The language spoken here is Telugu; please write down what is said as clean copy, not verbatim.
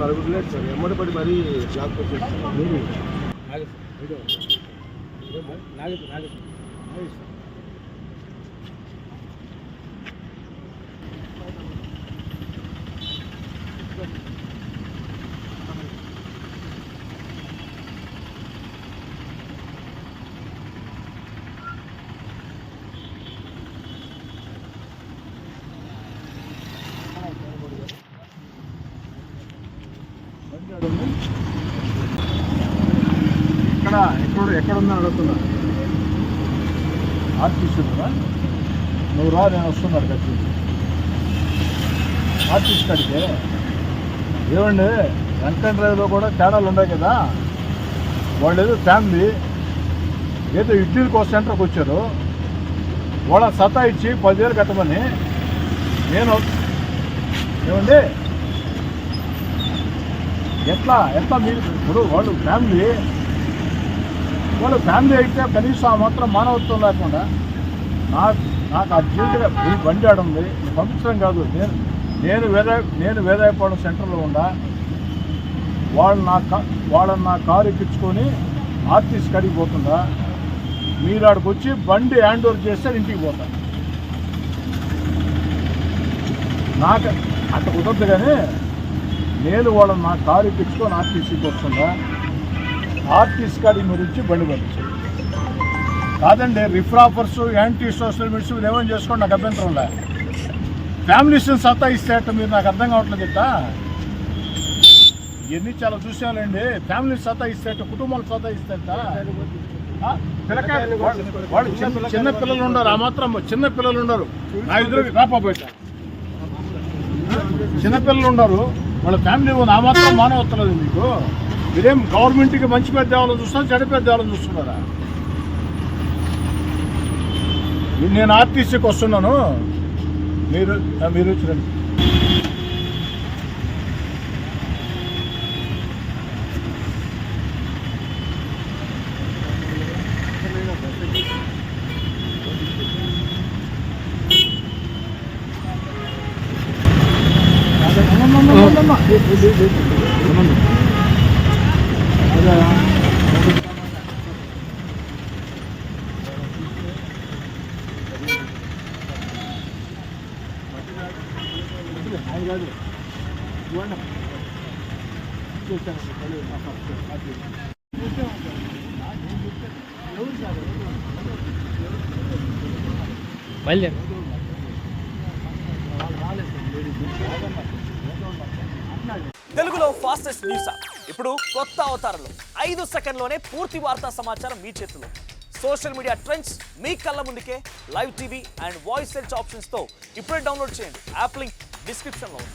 లేదు సార్, ఎమ్మడి పడి మరీ బ్లాక్ వచ్చేస్తుంది. ఎక్కడుందని అడుగుతున్నా. ఆర్టిస్ట్ కదా, నువ్వు రా, నేను వస్తున్నాడు ఖర్చు ఆర్టిస్ట్ అడిగితే. ఏమండి వెంకట డ్రైవ్లో కూడా తేడాలు ఉన్నాయి కదా. వాళ్ళు ఏదో ఫ్యామిలీ ఏదో ఇడ్లీల కోసం సెంటర్కి వచ్చారు. వాళ్ళ సతా ఇచ్చి 10,000 కట్టమని నేను ఏమండి ఎట్లా మీరు ఇప్పుడు వాళ్ళు ఫ్యామిలీ అయితే కనీసం ఆ మాత్రం మానవత్వం లేకుండా నాకు అర్జెంటుగా బండి ఆడుంది పంపించడం కాదు. నేను వేదాయపాలెం సెంటర్లో ఉండా. వాళ్ళని నా కారు ఎక్కించుకొని ఆర్టీసీ కడిగి పోతుందా. మీరు ఆడికి వచ్చి బండి హ్యాండ్ ఓవర్ చేస్తే ఇంటికి పోతా. నాకు అట్లా కుదరదు. కానీ నేను వాళ్ళని నా కారు ఎక్కించుకొని ఆర్టీసీకి వస్తుందా. ఆర్టీసీ కాడికి మీరు వచ్చి బండి పంపించారు కాదండి. రిఫ్రాఫర్స్, యాంటీ సోషల్ మీడియా మీరు ఏమని చేసుకోండి, నాకు అభ్యంతరం లే. ఫ్యామిలీస్ని సత్తా ఇస్తే మీరు నాకు అర్థం కావట్లేదు. ఇట్టా ఇవన్నీ చాలా చూసానండి. ఫ్యామిలీ సత్తా ఇస్తే కుటుంబాలు సత్తా ఇస్తే వాళ్ళు చిన్న పిల్లలు ఉండరు. ఆ మాత్రం చిన్న పిల్లలు ఉండరు. నా ఎదురు రాపోబోయట చిన్నపిల్లలు ఉండరు. వాళ్ళ ఫ్యామిలీ ఆ మాత్రం మానవత్తలేదు మీకు. మీరేం గవర్నమెంట్కి మంచి పేరు తేవాలని చూస్తున్నారు, చెడు పేరు తేవాలని చూస్తున్నారా. నేను ఆర్టీసీకి వస్తున్నాను, మీరు వచ్చిరండి. తెలుగులో ఫాస్టెస్ట్ న్యూస్ ఇప్పుడు కొత్త అవతారంలో 5 సెకండ్లోనే పూర్తి వార్తా సమాచారం మీ చేతిలో. సోషల్ మీడియా ట్రెండ్స్ మీ కళ్ళ ముందుకే live TV and voice search options తో ఇప్పుడే డౌన్లోడ్ చేయండి. యాప్ లింక్ డిస్క్రిప్షన్లో ఉంది.